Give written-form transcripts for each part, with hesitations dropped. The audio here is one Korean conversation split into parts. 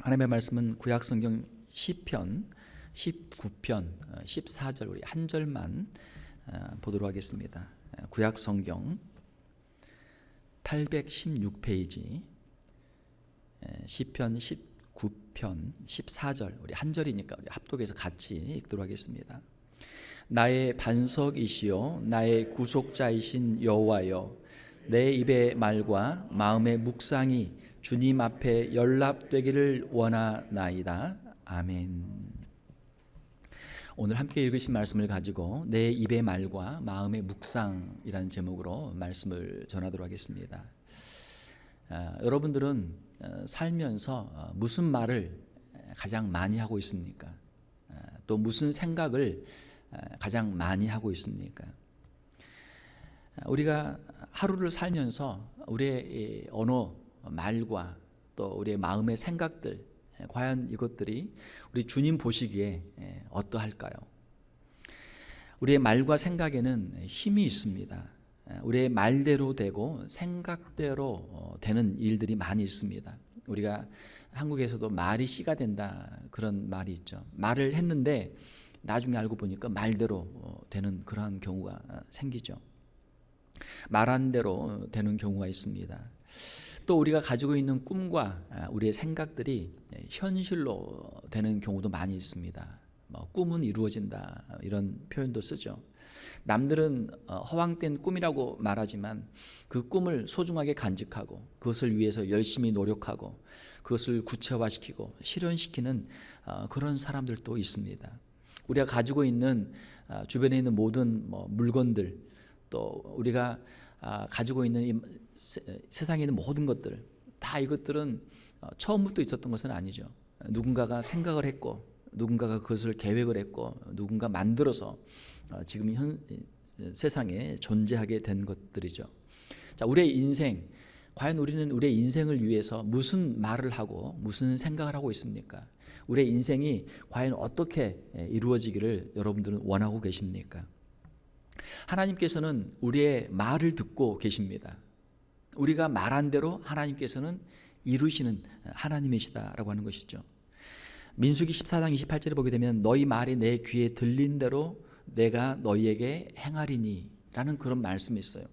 하나님의 말씀은 구약성경 시편 19편 14절 우리 한 절만 보도록 하겠습니다. 구약성경 816페이지 시편 19편 14절 우리 한 절이니까 우리 합독해서 같이 읽도록 하겠습니다. 나의 반석이시요 나의 구속자이신 여호와여, 내 입의 말과 마음의 묵상이 주님 앞에 연락되기를 원하나이다. 아멘. 오늘 함께 읽으신 말씀을 가지고 내 입의 말과 마음의 묵상이라는 제목으로 말씀을 전하도록 하겠습니다. 여러분들은 살면서 무슨 말을 가장 많이 하고 있습니까? 또 무슨 생각을 가장 많이 하고 있습니까? 우리가 하루를 살면서 우리의 언어, 말과 또 우리의 마음의 생각들, 과연 이것들이 우리 주님 보시기에 어떠할까요? 우리의 말과 생각에는 힘이 있습니다. 우리의 말대로 되고 생각대로 되는 일들이 많이 있습니다. 우리가 한국에서도 말이 씨가 된다 그런 말이 있죠. 말을 했는데 나중에 알고 보니까 말대로 되는 그러한 경우가 생기죠. 말한 대로 되는 경우가 있습니다. 또 우리가 가지고 있는 꿈과 우리의 생각들이 현실로 되는 경우도 많이 있습니다. 꿈은 이루어진다 이런 표현도 쓰죠. 남들은 허황된 꿈이라고 말하지만 그 꿈을 소중하게 간직하고 그것을 위해서 열심히 노력하고 그것을 구체화시키고 실현시키는 그런 사람들도 있습니다. 우리가 가지고 있는 주변에 있는 모든 물건들, 또 우리가 가지고 있는 이 세상에 있는 모든 것들, 다 이것들은 처음부터 있었던 것은 아니죠. 누군가가 생각을 했고 누군가가 그것을 계획을 했고 누군가 만들어서 지금 세상에 존재하게 된 것들이죠. 자, 우리의 인생, 과연 우리는 우리의 인생을 위해서 무슨 말을 하고 무슨 생각을 하고 있습니까? 우리의 인생이 과연 어떻게 이루어지기를 여러분들은 원하고 계십니까? 하나님께서는 우리의 말을 듣고 계십니다. 우리가 말한 대로 하나님께서는 이루시는 하나님이시다라고 하는 것이죠. 민수기 14장 28절에 보게 되면 너희 말이 내 귀에 들린 대로 내가 너희에게 행하리니 라는 그런 말씀이 있어요.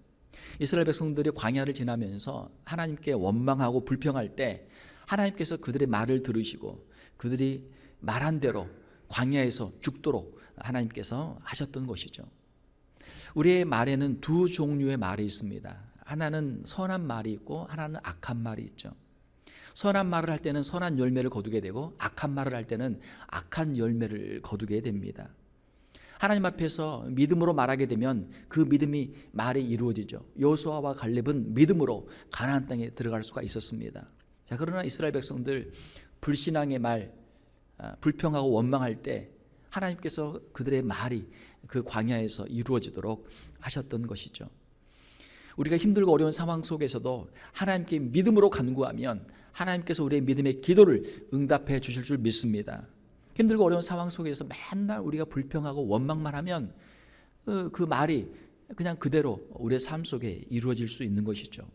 이스라엘 백성들이 광야를 지나면서 하나님께 원망하고 불평할 때 하나님께서 그들의 말을 들으시고 그들이 말한 대로 광야에서 죽도록 하나님께서 하셨던 것이죠. 우리의 말에는 두 종류의 말이 있습니다. 하나는 선한 말이 있고 하나는 악한 말이 있죠. 선한 말을 할 때는 선한 열매를 거두게 되고 악한 말을 할 때는 악한 열매를 거두게 됩니다. 하나님 앞에서 믿음으로 말하게 되면 그 믿음이 말이 이루어지죠. 여호수아와 갈렙은 믿음으로 가나안 땅에 들어갈 수가 있었습니다. 자, 그러나 이스라엘 백성들 불신앙의 말, 불평하고 원망할 때 하나님께서 그들의 말이 그 광야에서 이루어지도록 하셨던 것이죠. 우리가 힘들고 어려운 상황 속에서도 하나님께 믿음으로 간구하면 하나님께서 우리의 믿음의 기도를 응답해 주실 줄 믿습니다. 힘들고 어려운 상황 속에서 맨날 우리가 불평하고 원망만 하면 그 말이 그냥 그대로 우리의 삶 속에 이루어질 수 있는 것이죠.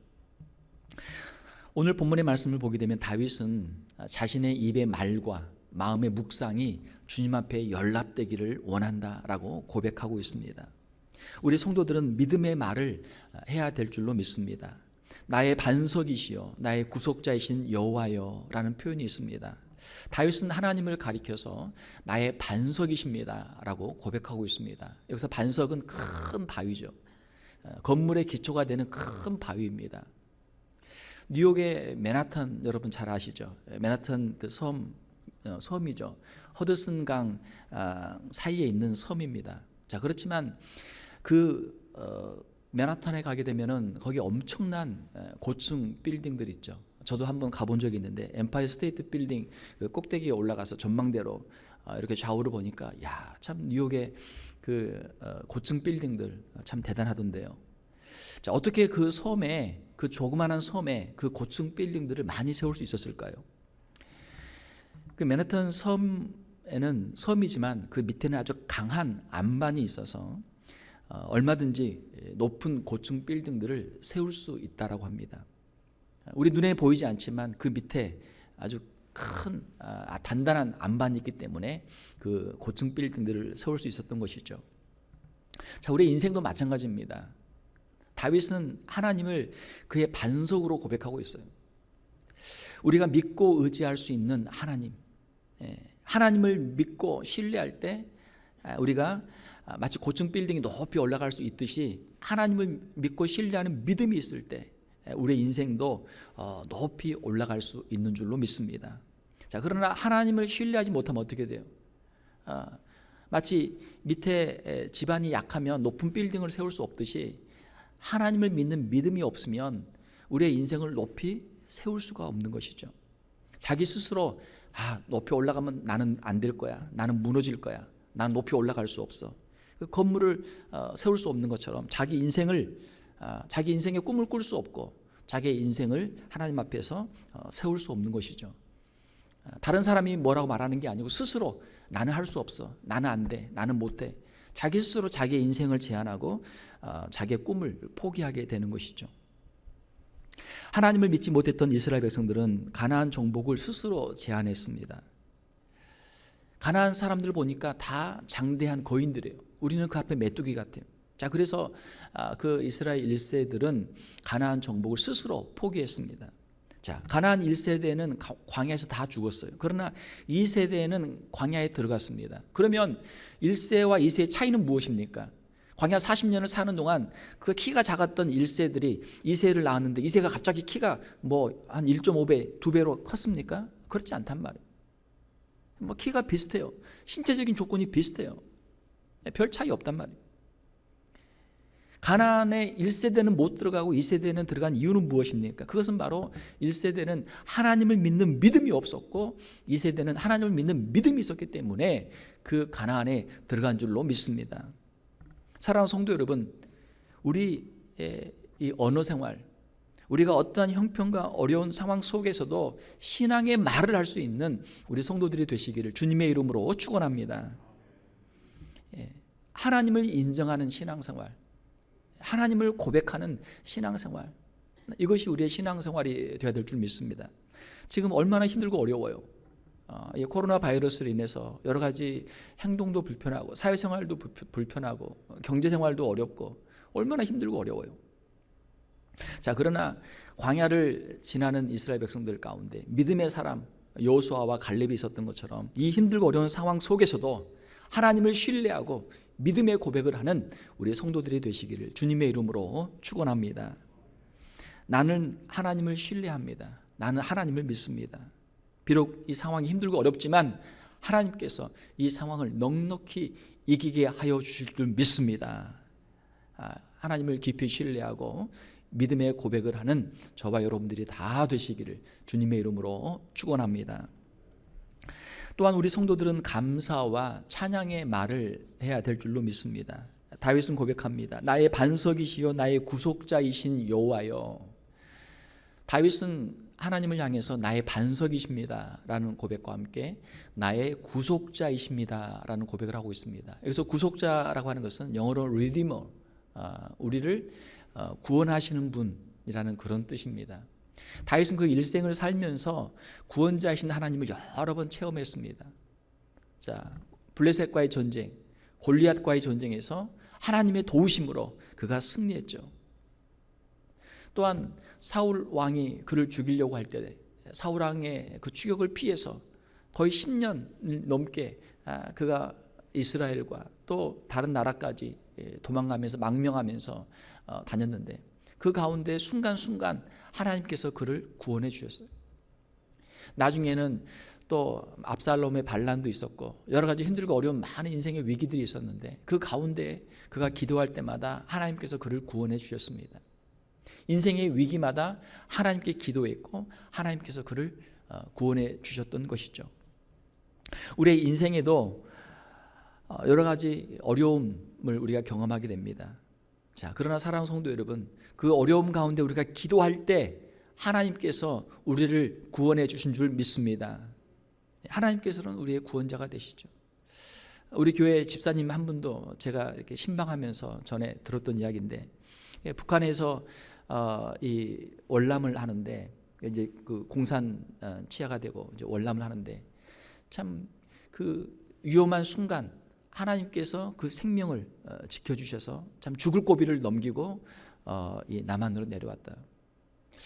오늘 본문의 말씀을 보게 되면 다윗은 자신의 입의 말과 마음의 묵상이 주님 앞에 연락되기를 원한다라고 고백하고 있습니다. 우리 성도들은 믿음의 말을 해야 될 줄로 믿습니다. 나의 반석이시여 나의 구속자이신 여호와여 라는 표현이 있습니다. 다윗은 하나님을 가리켜서 나의 반석이십니다 라고 고백하고 있습니다. 여기서 반석은 큰 바위죠. 건물의 기초가 되는 큰 바위입니다. 뉴욕의 맨하탄 여러분 잘 아시죠? 맨하탄 그 섬이죠. 허드슨 강 사이에 있는 섬입니다. 자, 그렇지만 맨하탄에 가게 되면은 거기 엄청난 고층 빌딩들이 있죠. 저도 한번 가본 적이 있는데 엠파이어 스테이트 빌딩 그 꼭대기에 올라가서 전망대로 이렇게 좌우를 보니까 야, 참 뉴욕의 그 고층 빌딩들 참 대단하던데요. 자, 어떻게 그 섬에 그 조그마한 섬에 그 고층 빌딩들을 많이 세울 수 있었을까요? 그 맨하탄 섬에는 섬이지만 그 밑에는 아주 강한 안반이 있어서 얼마든지 높은 고층 빌딩들을 세울 수 있다라고 합니다. 우리 눈에 보이지 않지만 그 밑에 아주 큰 단단한 안반이 있기 때문에 그 고층 빌딩들을 세울 수 있었던 것이죠. 자, 우리의 인생도 마찬가지입니다. 다윗은 하나님을 그의 반석으로 고백하고 있어요. 우리가 믿고 의지할 수 있는 하나님, 하나님을 믿고 신뢰할 때 우리가 마치 고층 빌딩이 높이 올라갈 수 있듯이 하나님을 믿고 신뢰하는 믿음이 있을 때 우리의 인생도 높이 올라갈 수 있는 줄로 믿습니다. 자, 그러나 하나님을 신뢰하지 못하면 어떻게 돼요? 마치 밑에 집안이 약하면 높은 빌딩을 세울 수 없듯이 하나님을 믿는 믿음이 없으면 우리의 인생을 높이 세울 수가 없는 것이죠. 자기 스스로 높이 올라가면 나는 안 될 거야, 나는 무너질 거야, 나는 높이 올라갈 수 없어, 그 건물을 세울 수 없는 것처럼 자기 인생의 꿈을 꿀 수 없고 자기의 인생을 하나님 앞에서 세울 수 없는 것이죠. 다른 사람이 뭐라고 말하는 게 아니고 스스로 나는 할 수 없어, 나는 안 돼, 나는 못해, 자기 스스로 자기의 인생을 제한하고 자기의 꿈을 포기하게 되는 것이죠. 하나님을 믿지 못했던 이스라엘 백성들은 가나안 정복을 스스로 제안했습니다. 가나안 사람들 보니까 다 장대한 거인들이에요. 우리는 그 앞에 메뚜기 같아요. 자, 그래서 그 이스라엘 1세들은 가나안 정복을 스스로 포기했습니다. 자, 가나안 1세대는 광야에서 다 죽었어요. 그러나 2세대는 광야에 들어갔습니다. 그러면 1세와 2세의 차이는 무엇입니까? 광야 40년을 사는 동안 그 키가 작았던 1세들이 2세를 낳았는데 2세가 갑자기 키가 한 1.5배, 2배로 컸습니까? 그렇지 않단 말이에요. 키가 비슷해요. 신체적인 조건이 비슷해요. 별 차이 없단 말이에요. 가나안의 1세대는 못 들어가고 2세대는 들어간 이유는 무엇입니까? 그것은 바로 1세대는 하나님을 믿는 믿음이 없었고 2세대는 하나님을 믿는 믿음이 있었기 때문에 그 가나안에 들어간 줄로 믿습니다. 사랑하는 성도 여러분, 우리의 이 언어 생활, 우리가 어떠한 형편과 어려운 상황 속에서도 신앙의 말을 할 수 있는 우리 성도들이 되시기를 주님의 이름으로 축원합니다. 하나님을 인정하는 신앙생활, 하나님을 고백하는 신앙생활, 이것이 우리의 신앙생활이 되어야 될 줄 믿습니다. 지금 얼마나 힘들고 어려워요. 이 코로나 바이러스로 인해서 여러 가지 행동도 불편하고 사회생활도 불편하고 경제생활도 어렵고 얼마나 힘들고 어려워요. 자, 그러나 광야를 지나는 이스라엘 백성들 가운데 믿음의 사람 여호수아와 갈렙이 있었던 것처럼 이 힘들고 어려운 상황 속에서도 하나님을 신뢰하고 믿음의 고백을 하는 우리 성도들이 되시기를 주님의 이름으로 축원합니다. 나는 하나님을 신뢰합니다. 나는 하나님을 믿습니다. 비록 이 상황이 힘들고 어렵지만 하나님께서 이 상황을 넉넉히 이기게 하여 주실 줄 믿습니다. 하나님을 깊이 신뢰하고 믿음의 고백을 하는 저와 여러분들이 다 되시기를 주님의 이름으로 축원합니다. 또한 우리 성도들은 감사와 찬양의 말을 해야 될 줄로 믿습니다. 다윗은 고백합니다. 나의 반석이시요 나의 구속자이신 여호와여. 다윗은 하나님을 향해서 나의 반석이십니다 라는 고백과 함께 나의 구속자이십니다 라는 고백을 하고 있습니다. 여기서 구속자라고 하는 것은 영어로 redeemer, 우리를 구원하시는 분이라는 그런 뜻입니다. 다윗은 그 일생을 살면서 구원자이신 하나님을 여러 번 체험했습니다. 자, 블레셋과의 전쟁, 골리앗과의 전쟁에서 하나님의 도우심으로 그가 승리했죠. 또한 사울 왕이 그를 죽이려고 할 때 사울 왕의 그 추격을 피해서 거의 10년 넘게 그가 이스라엘과 또 다른 나라까지 도망가면서 망명하면서 다녔는데 그 가운데 순간순간 하나님께서 그를 구원해 주셨어요. 나중에는 또 압살롬의 반란도 있었고 여러 가지 힘들고 어려운 많은 인생의 위기들이 있었는데 그 가운데 그가 기도할 때마다 하나님께서 그를 구원해 주셨습니다. 인생의 위기마다 하나님께 기도했고 하나님께서 그를 구원해 주셨던 것이죠. 우리의 인생에도 여러 가지 어려움을 우리가 경험하게 됩니다. 자, 그러나 사랑하는 성도 여러분, 그 어려움 가운데 우리가 기도할 때 하나님께서 우리를 구원해 주신 줄 믿습니다. 하나님께서는 우리의 구원자가 되시죠. 우리 교회 집사님 한 분도 제가 이렇게 신방하면서 전에 들었던 이야기인데 북한에서 이 월남을 하는데 이제 그 공산 치하가 되고 이제 월남을 하는데 참 그 위험한 순간 하나님께서 그 생명을 지켜주셔서 참 죽을 고비를 넘기고 이 남한으로 내려왔다.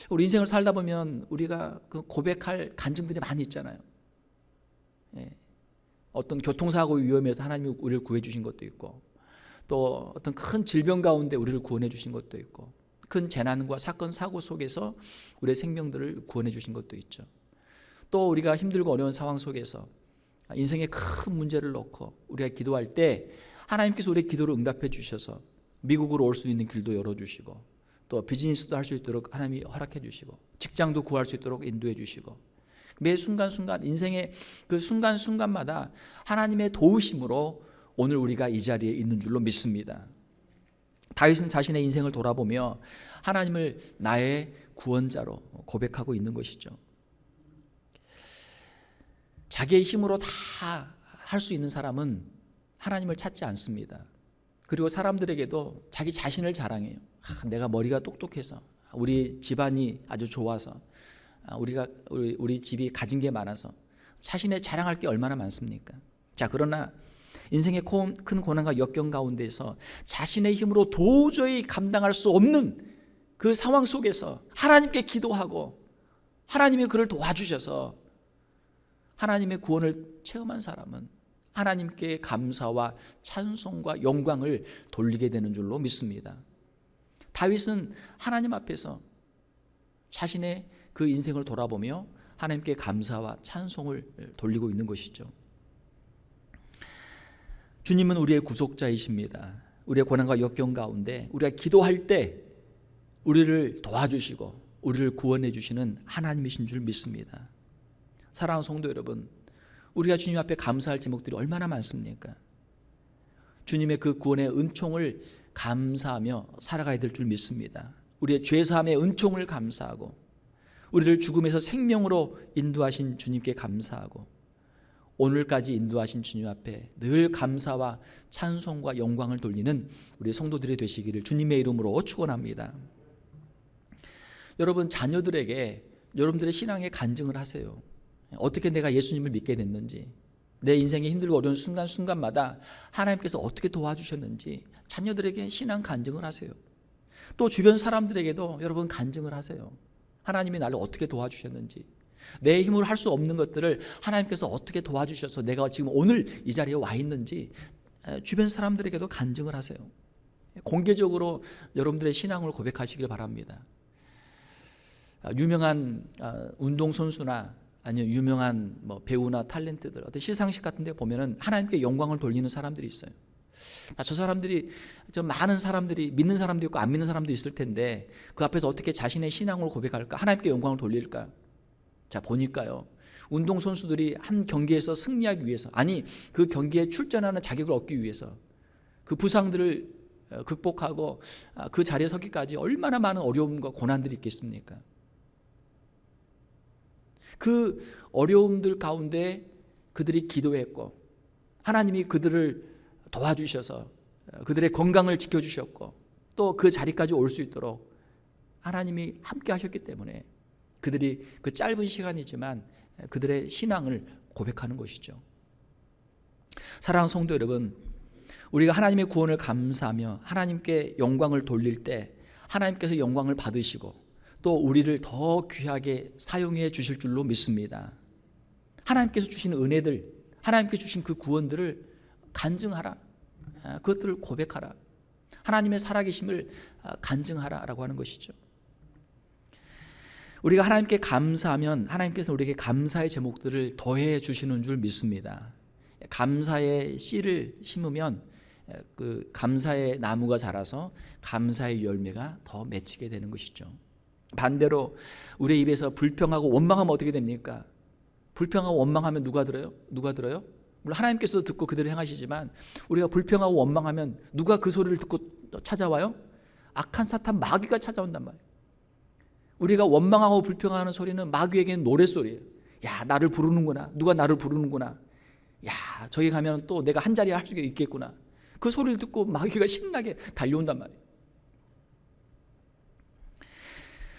우리 인생을 살다 보면 우리가 그 고백할 간증들이 많이 있잖아요. 예. 어떤 교통사고 위험에서 하나님이 우리를 구해 주신 것도 있고, 또 어떤 큰 질병 가운데 우리를 구원해 주신 것도 있고, 큰 재난과 사건 사고 속에서 우리의 생명들을 구원해 주신 것도 있죠. 또 우리가 힘들고 어려운 상황 속에서 인생의 큰 문제를 놓고 우리가 기도할 때 하나님께서 우리의 기도를 응답해 주셔서 미국으로 올 수 있는 길도 열어주시고, 또 비즈니스도 할 수 있도록 하나님이 허락해 주시고, 직장도 구할 수 있도록 인도해 주시고, 매 순간순간 인생의 그 순간순간마다 하나님의 도우심으로 오늘 우리가 이 자리에 있는 줄로 믿습니다. 다윗은 자신의 인생을 돌아보며 하나님을 나의 구원자로 고백하고 있는 것이죠. 자기의 힘으로 다 할 수 있는 사람은 하나님을 찾지 않습니다. 그리고 사람들에게도 자기 자신을 자랑해요. 내가 머리가 똑똑해서, 우리 집안이 아주 좋아서, 우리 집이 가진 게 많아서, 자신의 자랑할 게 얼마나 많습니까? 자, 그러나 인생의 큰 고난과 역경 가운데서 자신의 힘으로 도저히 감당할 수 없는 그 상황 속에서 하나님께 기도하고 하나님이 그를 도와주셔서 하나님의 구원을 체험한 사람은 하나님께 감사와 찬송과 영광을 돌리게 되는 줄로 믿습니다. 다윗은 하나님 앞에서 자신의 그 인생을 돌아보며 하나님께 감사와 찬송을 돌리고 있는 것이죠. 주님은 우리의 구속자이십니다. 우리의 고난과 역경 가운데 우리가 기도할 때 우리를 도와주시고 우리를 구원해 주시는 하나님이신 줄 믿습니다. 사랑하는 성도 여러분, 우리가 주님 앞에 감사할 제목들이 얼마나 많습니까? 주님의 그 구원의 은총을 감사하며 살아가야 될 줄 믿습니다. 우리의 죄사함의 은총을 감사하고, 우리를 죽음에서 생명으로 인도하신 주님께 감사하고, 오늘까지 인도하신 주님 앞에 늘 감사와 찬송과 영광을 돌리는 우리 성도들이 되시기를 주님의 이름으로 축원합니다. 여러분, 자녀들에게 여러분들의 신앙의 간증을 하세요. 어떻게 내가 예수님을 믿게 됐는지, 내 인생이 힘들고 어려운 순간순간마다 하나님께서 어떻게 도와주셨는지 자녀들에게 신앙 간증을 하세요. 또 주변 사람들에게도 여러분 간증을 하세요. 하나님이 나를 어떻게 도와주셨는지, 내 힘으로 할 수 없는 것들을 하나님께서 어떻게 도와주셔서 내가 지금 오늘 이 자리에 와 있는지 주변 사람들에게도 간증을 하세요. 공개적으로 여러분들의 신앙을 고백하시길 바랍니다. 유명한 운동선수나 아니면 유명한 배우나 탤런트들, 어떤 시상식 같은 데 보면은 하나님께 영광을 돌리는 사람들이 있어요. 저 사람들이, 저 많은 사람들이, 믿는 사람도 있고 안 믿는 사람도 있을 텐데 그 앞에서 어떻게 자신의 신앙을 고백할까, 하나님께 영광을 돌릴까? 자, 보니까요, 운동선수들이 한 경기에서 승리하기 위해서, 아니 그 경기에 출전하는 자격을 얻기 위해서 그 부상들을 극복하고 그 자리에 서기까지 얼마나 많은 어려움과 고난들이 있겠습니까? 그 어려움들 가운데 그들이 기도했고 하나님이 그들을 도와주셔서 그들의 건강을 지켜주셨고 또 그 자리까지 올 수 있도록 하나님이 함께 하셨기 때문에 그들이 그 짧은 시간이지만 그들의 신앙을 고백하는 것이죠. 사랑하는 성도 여러분, 우리가 하나님의 구원을 감사하며 하나님께 영광을 돌릴 때 하나님께서 영광을 받으시고 또 우리를 더 귀하게 사용해 주실 줄로 믿습니다. 하나님께서 주시는 은혜들, 하나님께 주신 그 구원들을 간증하라, 그것들을 고백하라, 하나님의 살아계심을 간증하라라고 하는 것이죠. 우리가 하나님께 감사하면 하나님께서 우리에게 감사의 제목들을 더해 주시는 줄 믿습니다. 감사의 씨를 심으면 그 감사의 나무가 자라서 감사의 열매가 더 맺히게 되는 것이죠. 반대로 우리 입에서 불평하고 원망하면 어떻게 됩니까? 불평하고 원망하면 누가 들어요? 물론 하나님께서도 듣고 그대로 행하시지만 우리가 불평하고 원망하면 누가 그 소리를 듣고 찾아와요? 악한 사탄 마귀가 찾아온단 말이에요. 우리가 원망하고 불평하는 소리는 마귀에게는 노랫소리예요. 야, 나를 부르는구나, 누가 나를 부르는구나, 야, 저기 가면 또 내가 한 자리에 할 수 있겠구나, 그 소리를 듣고 마귀가 신나게 달려온단 말이에요.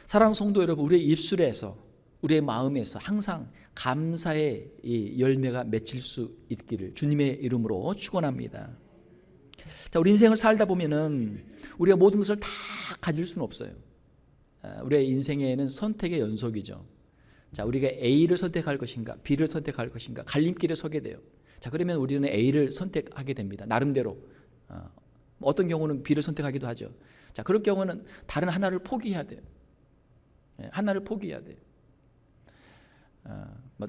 사랑하는 성도 여러분, 우리의 입술에서 우리의 마음에서 항상 감사의 이 열매가 맺힐 수 있기를 주님의 이름으로 축원합니다. 자, 우리 인생을 살다 보면은 우리가 모든 것을 다 가질 수는 없어요. 우리의 인생에는 선택의 연속이죠. 자, 우리가 A를 선택할 것인가 B를 선택할 것인가 갈림길에 서게 돼요. 자, 그러면 우리는 A를 선택하게 됩니다. 나름대로. 어떤 경우는 B를 선택하기도 하죠. 자, 그럴 경우는 다른 하나를 포기해야 돼요. 하나를 포기해야 돼요.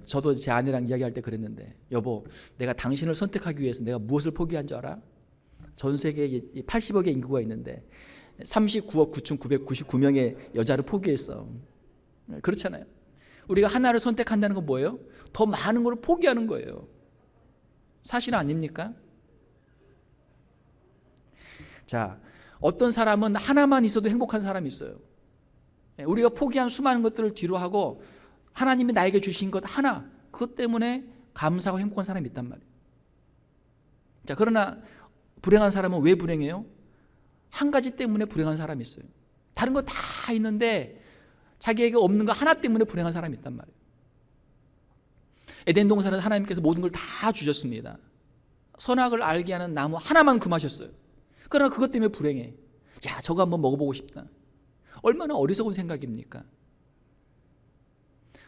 저도 제 아내랑 이야기할 때 그랬는데, 여보, 내가 당신을 선택하기 위해서 내가 무엇을 포기한 줄 알아? 전 세계에 80억의 인구가 있는데 39억 9,999명의 여자를 포기했어. 그렇잖아요. 우리가 하나를 선택한다는 건 뭐예요? 더 많은 걸 포기하는 거예요. 사실 아닙니까? 자, 어떤 사람은 하나만 있어도 행복한 사람이 있어요. 우리가 포기한 수많은 것들을 뒤로 하고 하나님이 나에게 주신 것 하나, 그것 때문에 감사하고 행복한 사람이 있단 말이에요. 자, 그러나 불행한 사람은 왜 불행해요? 한 가지 때문에 불행한 사람이 있어요. 다른 거 다 있는데 자기에게 없는 거 하나 때문에 불행한 사람이 있단 말이에요. 에덴 동산에서 하나님께서 모든 걸 다 주셨습니다. 선악을 알게 하는 나무 하나만 금하셨어요. 그러나 그것 때문에 불행해. 야, 저거 한번 먹어보고 싶다. 얼마나 어리석은 생각입니까?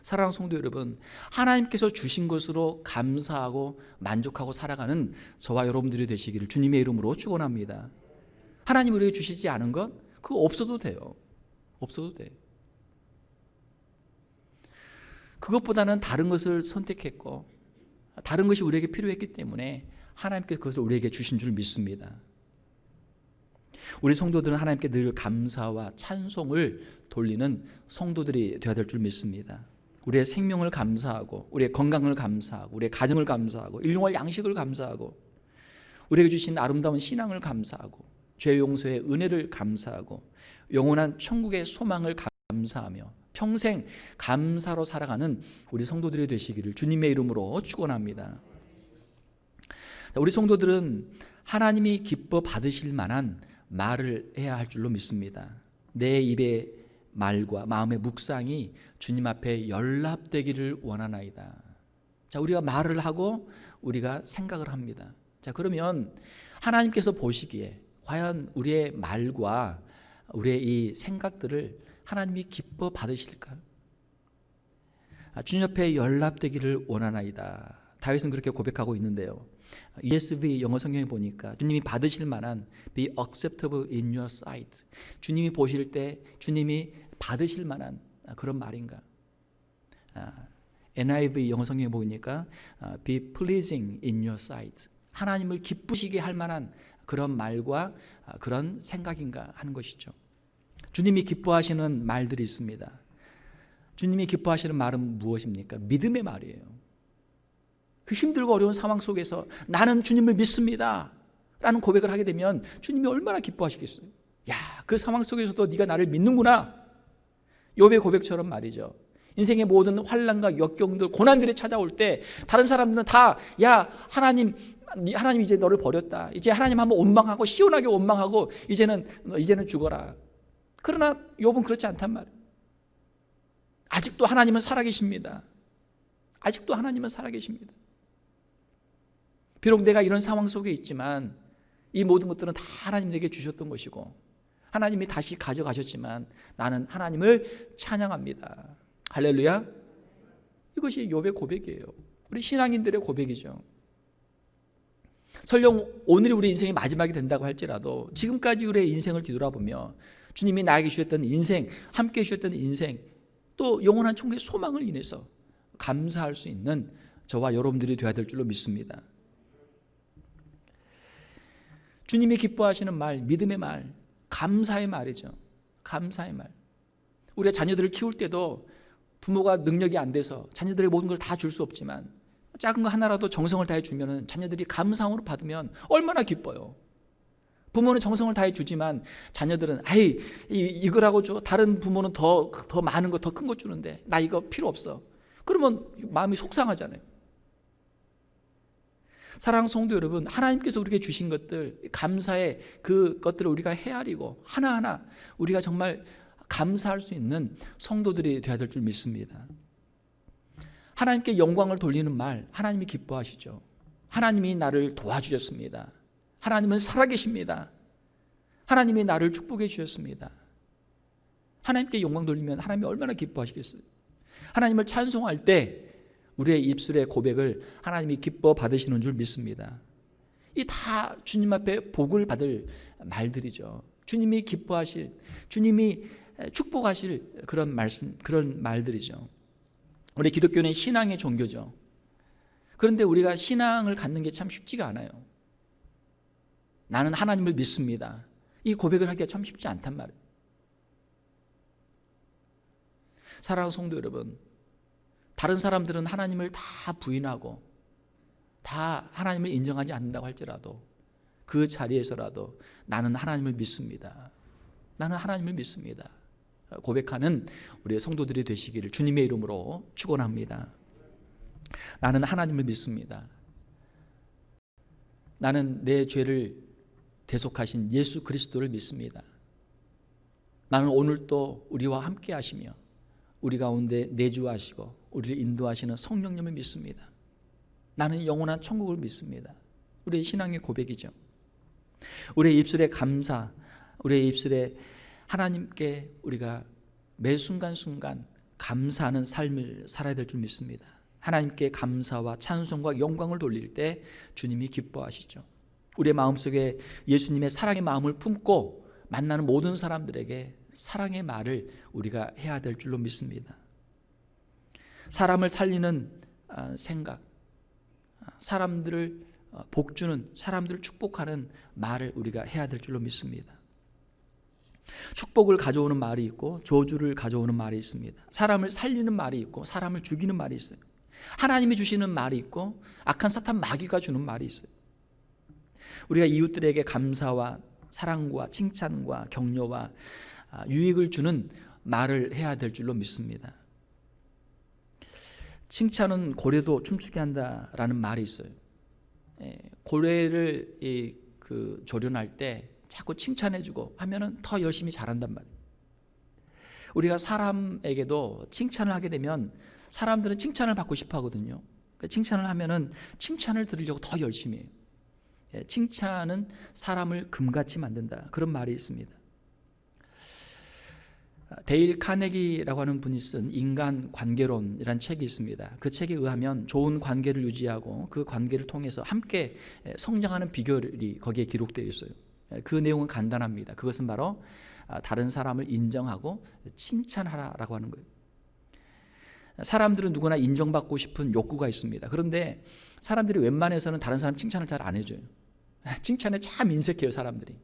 사랑하는 성도 여러분, 하나님께서 주신 것으로 감사하고 만족하고 살아가는 저와 여러분들이 되시기를 주님의 이름으로 축원합니다. 하나님 우리에게 주시지 않은 것, 그거 없어도 돼요. 없어도 돼. 그것보다는 다른 것을 선택했고 다른 것이 우리에게 필요했기 때문에 하나님께서 그것을 우리에게 주신 줄 믿습니다. 우리 성도들은 하나님께 늘 감사와 찬송을 돌리는 성도들이 되어야 될 줄 믿습니다. 우리의 생명을 감사하고 우리의 건강을 감사하고 우리의 가정을 감사하고 일용할 양식을 감사하고 우리에게 주신 아름다운 신앙을 감사하고 죄 용서의 은혜를 감사하고 영원한 천국의 소망을 감사하며 평생 감사로 살아가는 우리 성도들이 되시기를 주님의 이름으로 축원합니다. 우리 성도들은 하나님이 기뻐 받으실 만한 말을 해야 할 줄로 믿습니다. 내 입의 말과 마음의 묵상이 주님 앞에 연락되기를 원하나이다. 자, 우리가 말을 하고 우리가 생각을 합니다. 자, 그러면 하나님께서 보시기에 과연 우리의 말과 우리의 이 생각들을 하나님이 기뻐 받으실까? 주님 앞에 연락되기를 원하나이다. 다윗은 그렇게 고백하고 있는데요. ESV 영어 성경에 보니까 주님이 받으실 만한 be acceptable in your sight. 주님이 보실 때 주님이 받으실 만한 그런 말인가? NIV 영어 성경에 보니까 be pleasing in your sight. 하나님을 기쁘시게 할 만한 그런 말과 그런 생각인가 하는 것이죠. 주님이 기뻐하시는 말들이 있습니다. 주님이 기뻐하시는 말은 무엇입니까? 믿음의 말이에요. 그 힘들고 어려운 상황 속에서 나는 주님을 믿습니다 라는 고백을 하게 되면 주님이 얼마나 기뻐하시겠어요. 야, 그 상황 속에서도 네가 나를 믿는구나. 욥의 고백처럼 말이죠. 인생의 모든 환난과 역경들, 고난들이 찾아올 때 다른 사람들은 다 야, 하나님 이제 너를 버렸다. 이제 하나님 한번 원망하고 시원하게 원망하고 이제는 죽어라. 그러나 욥은 그렇지 않단 말이에요. 아직도 하나님은 살아계십니다. 아직도 하나님은 살아계십니다. 비록 내가 이런 상황 속에 있지만 이 모든 것들은 다 하나님 내게 주셨던 것이고 하나님이 다시 가져가셨지만 나는 하나님을 찬양합니다. 할렐루야. 이것이 욥의 고백이에요. 우리 신앙인들의 고백이죠. 설령 오늘이 우리 인생의 마지막이 된다고 할지라도 지금까지 우리의 인생을 뒤돌아보며 주님이 나에게 주셨던 인생, 함께 주셨던 인생, 또 영원한 천국의 소망을 인해서 감사할 수 있는 저와 여러분들이 되어야 될 줄로 믿습니다. 주님이 기뻐하시는 말, 믿음의 말, 감사의 말이죠. 감사의 말. 우리가 자녀들을 키울 때도 부모가 능력이 안 돼서 자녀들의 모든 걸 다 줄 수 없지만 작은 거 하나라도 정성을 다해 주면 자녀들이 감사함으로 받으면 얼마나 기뻐요. 부모는 정성을 다해 주지만 자녀들은 아이 이거라고 줘. 다른 부모는 더 많은 거 더 큰 거 주는데 나 이거 필요 없어. 그러면 마음이 속상하잖아요. 사랑하는 성도 여러분, 하나님께서 우리에게 주신 것들, 감사의 그 것들을 우리가 헤아리고 하나하나 우리가 정말 감사할 수 있는 성도들이 되어야 될 줄 믿습니다. 하나님께 영광을 돌리는 말, 하나님이 기뻐하시죠. 하나님이 나를 도와주셨습니다. 하나님은 살아계십니다. 하나님이 나를 축복해 주셨습니다. 하나님께 영광 돌리면 하나님이 얼마나 기뻐하시겠어요. 하나님을 찬송할 때 우리의 입술의 고백을 하나님이 기뻐 받으시는 줄 믿습니다. 이 다 주님 앞에 복을 받을 말들이죠. 주님이 기뻐하실, 주님이 축복하실 그런 말씀, 그런 말들이죠. 우리 기독교는 신앙의 종교죠. 그런데 우리가 신앙을 갖는 게 참 쉽지가 않아요. 나는 하나님을 믿습니다. 이 고백을 하기가 참 쉽지 않단 말이에요. 사랑하는 성도 여러분, 다른 사람들은 하나님을 다 부인하고 다 하나님을 인정하지 않는다고 할지라도 그 자리에서라도 나는 하나님을 믿습니다. 나는 하나님을 믿습니다. 고백하는 우리의 성도들이 되시기를 주님의 이름으로 축원합니다. 나는 하나님을 믿습니다. 나는 내 죄를 대속하신 예수 그리스도를 믿습니다. 나는 오늘도 우리와 함께 하시며 우리 가운데 내주하시고 우리를 인도하시는 성령님을 믿습니다. 나는 영원한 천국을 믿습니다. 우리의 신앙의 고백이죠. 우리의 입술에 감사, 우리의 입술에 하나님께 우리가 매 순간순간 감사하는 삶을 살아야 될 줄 믿습니다. 하나님께 감사와 찬송과 영광을 돌릴 때 주님이 기뻐하시죠. 우리의 마음속에 예수님의 사랑의 마음을 품고 만나는 모든 사람들에게 사랑의 말을 우리가 해야 될 줄로 믿습니다. 사람을 살리는 생각, 사람들을 복주는, 사람들을 축복하는 말을 우리가 해야 될 줄로 믿습니다. 축복을 가져오는 말이 있고 저주를 가져오는 말이 있습니다. 사람을 살리는 말이 있고 사람을 죽이는 말이 있어요. 하나님이 주시는 말이 있고 악한 사탄 마귀가 주는 말이 있어요. 우리가 이웃들에게 감사와 사랑과 칭찬과 격려와 유익을 주는 말을 해야 될 줄로 믿습니다. 칭찬은 고래도 춤추게 한다라는 말이 있어요. 고래를 조련할 때 자꾸 칭찬해주고 하면은 더 열심히 잘한단 말이에요. 우리가 사람에게도 칭찬을 하게 되면 사람들은 칭찬을 받고 싶어 하거든요. 그러니까 칭찬을 하면은 칭찬을 들으려고 더 열심히 해요. 칭찬은 사람을 금같이 만든다. 그런 말이 있습니다. 데일 카네기라고 하는 분이 쓴 인간 관계론이라는 책이 있습니다. 그 책에 의하면 좋은 관계를 유지하고 그 관계를 통해서 함께 성장하는 비결이 거기에 기록되어 있어요. 그 내용은 간단합니다. 그것은 바로 다른 사람을 인정하고 칭찬하라라고 하는 거예요. 사람들은 누구나 인정받고 싶은 욕구가 있습니다. 그런데 사람들이 웬만해서는 다른 사람 칭찬을 잘 안 해줘요. 칭찬에 참 인색해요, 사람들이.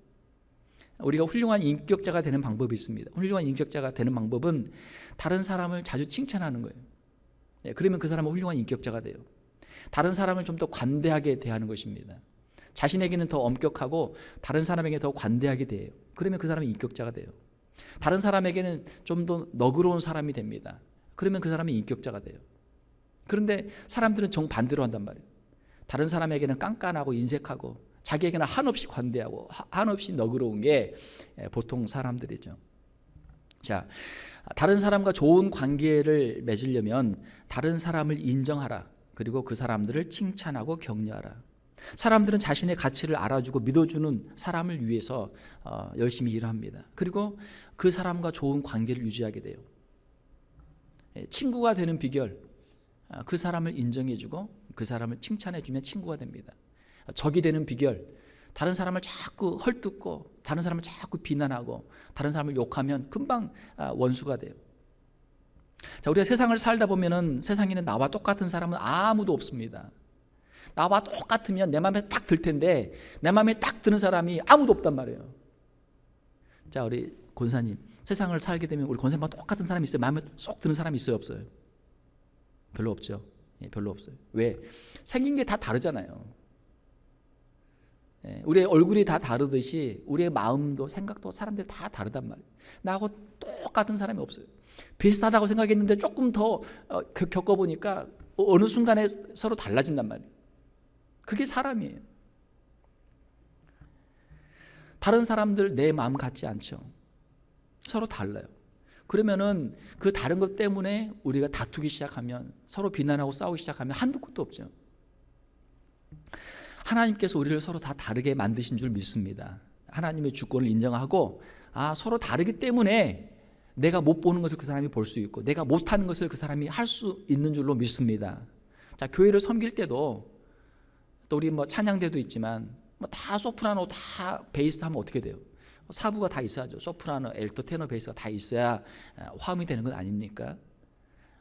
우리가 훌륭한 인격자가 되는 방법이 있습니다. 훌륭한 인격자가 되는 방법은 다른 사람을 자주 칭찬하는 거예요. 그러면 그 사람은 훌륭한 인격자가 돼요. 다른 사람을 좀 더 관대하게 대하는 것입니다. 자신에게는 더 엄격하고 다른 사람에게 더 관대하게 대해요. 그러면 그 사람이 인격자가 돼요. 다른 사람에게는 좀 더 너그러운 사람이 됩니다. 그러면 그 사람이 인격자가 돼요. 그런데 사람들은 정반대로 한단 말이에요. 다른 사람에게는 깐깐하고 인색하고 자기에게는 한없이 관대하고 한없이 너그러운 게 보통 사람들이죠. 자, 다른 사람과 좋은 관계를 맺으려면 다른 사람을 인정하라. 그리고 그 사람들을 칭찬하고 격려하라. 사람들은 자신의 가치를 알아주고 믿어주는 사람을 위해서 열심히 일을 합니다. 그리고 그 사람과 좋은 관계를 유지하게 돼요. 친구가 되는 비결, 그 사람을 인정해주고 그 사람을 칭찬해주면 친구가 됩니다. 적이 되는 비결, 다른 사람을 자꾸 헐뜯고 다른 사람을 자꾸 비난하고 다른 사람을 욕하면 금방 원수가 돼요. 자, 우리가 세상을 살다 보면은 세상에는 나와 똑같은 사람은 아무도 없습니다. 나와 똑같으면 내 마음에 딱 들 텐데 내 마음에 딱 드는 사람이 아무도 없단 말이에요. 자, 우리 권사님, 세상을 살게 되면 우리 권사님과 똑같은 사람이 있어요? 마음에 쏙 드는 사람이 있어요, 없어요? 별로 없죠. 별로 없어요. 왜? 생긴 게 다 다르잖아요. 우리의 얼굴이 다 다르듯이 우리의 마음도 생각도 사람들이 다 다르단 말이에요. 나하고 똑같은 사람이 없어요. 비슷하다고 생각했는데 조금 더 겪어보니까 어느 순간에 서로 달라진단 말이에요. 그게 사람이에요. 다른 사람들 내 마음 같지 않죠. 서로 달라요. 그러면은 그 다른 것 때문에 우리가 다투기 시작하면, 서로 비난하고 싸우기 시작하면 한두 끝도 없죠. 하나님께서 우리를 서로 다 다르게 만드신 줄 믿습니다. 하나님의 주권을 인정하고, 서로 다르기 때문에 내가 못 보는 것을 그 사람이 볼 수 있고, 내가 못하는 것을 그 사람이 할 수 있는 줄로 믿습니다. 자, 교회를 섬길 때도, 또 우리 찬양대도 있지만 다 소프라노, 다 베이스 하면 어떻게 돼요? 사부가 다 있어야죠. 소프라노, 엘토, 테너, 베이스가 다 있어야 화음이 되는 건 아닙니까?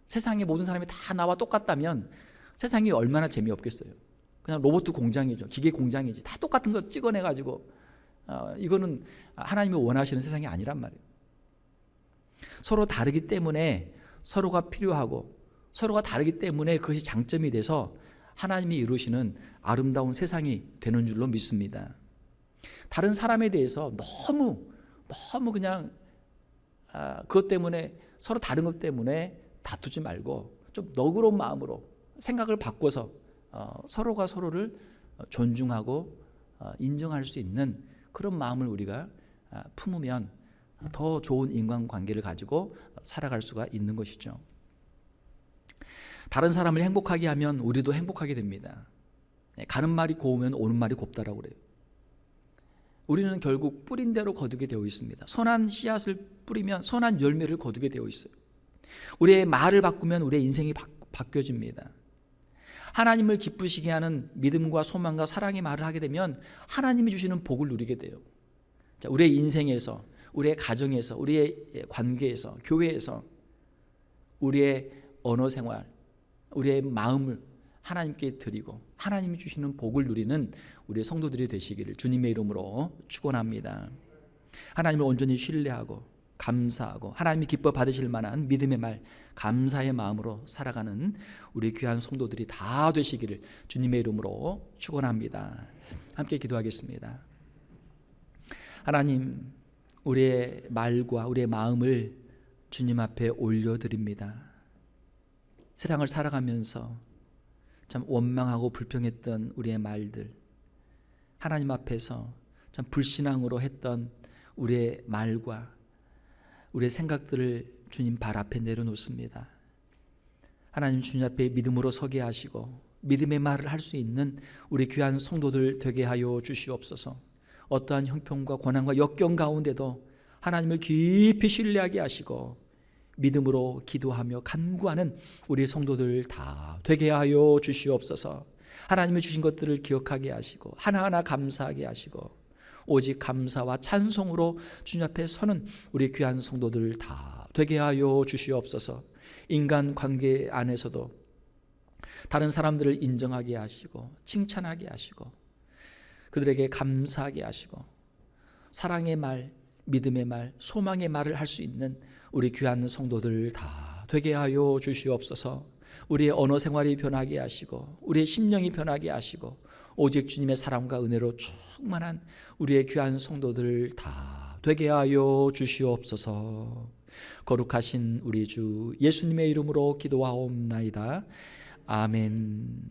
세상의 모든 사람이 다 나와 똑같다면 세상이 얼마나 재미없겠어요. 그냥 로봇 공장이죠. 기계 공장이지. 다 똑같은 거 찍어내가지고, 이거는 하나님이 원하시는 세상이 아니란 말이에요. 서로 다르기 때문에 서로가 필요하고, 서로가 다르기 때문에 그것이 장점이 돼서 하나님이 이루시는 아름다운 세상이 되는 줄로 믿습니다. 다른 사람에 대해서 너무 그냥 그것 때문에, 서로 다른 것 때문에 다투지 말고 좀 너그러운 마음으로 생각을 바꿔서 서로가 서로를 존중하고 인정할 수 있는 그런 마음을 우리가 품으면 더 좋은 인간관계를 가지고 살아갈 수가 있는 것이죠. 다른 사람을 행복하게 하면 우리도 행복하게 됩니다. 가는 말이 고우면 오는 말이 곱다라고 그래요. 우리는 결국 뿌린 대로 거두게 되어 있습니다. 선한 씨앗을 뿌리면 선한 열매를 거두게 되어 있어요. 우리의 말을 바꾸면 우리의 인생이 바뀌어집니다. 하나님을 기쁘시게 하는 믿음과 소망과 사랑의 말을 하게 되면 하나님이 주시는 복을 누리게 돼요. 자, 우리의 인생에서, 우리의 가정에서, 우리의 관계에서, 교회에서, 우리의 언어 생활, 우리의 마음을 하나님께 드리고 하나님이 주시는 복을 누리는 우리의 성도들이 되시기를 주님의 이름으로 축원합니다. 하나님을 온전히 신뢰하고 감사하고 하나님이 기뻐 받으실 만한 믿음의 말, 감사의 마음으로 살아가는 우리 귀한 성도들이 다 되시기를 주님의 이름으로 축원합니다. 함께 기도하겠습니다. 하나님, 우리의 말과 우리의 마음을 주님 앞에 올려드립니다. 세상을 살아가면서 참 원망하고 불평했던 우리의 말들, 하나님 앞에서 참 불신앙으로 했던 우리의 말과 우리의 생각들을 주님 발 앞에 내려놓습니다. 하나님, 주님 앞에 믿음으로 서게 하시고 믿음의 말을 할 수 있는 우리 귀한 성도들 되게 하여 주시옵소서. 어떠한 형편과 고난과 역경 가운데도 하나님을 깊이 신뢰하게 하시고 믿음으로 기도하며 간구하는 우리 성도들 다 되게 하여 주시옵소서. 하나님이 주신 것들을 기억하게 하시고 하나하나 감사하게 하시고 오직 감사와 찬송으로 주님 앞에 서는 우리 귀한 성도들 다 되게 하여 주시옵소서. 인간 관계 안에서도 다른 사람들을 인정하게 하시고 칭찬하게 하시고 그들에게 감사하게 하시고 사랑의 말, 믿음의 말, 소망의 말을 할 수 있는 우리 귀한 성도들 다 되게 하여 주시옵소서. 우리의 언어 생활이 변하게 하시고 우리의 심령이 변하게 하시고 오직 주님의 사랑과 은혜로 충만한 우리의 귀한 성도들 다 되게 하여 주시옵소서. 거룩하신 우리 주 예수님의 이름으로 기도하옵나이다. 아멘.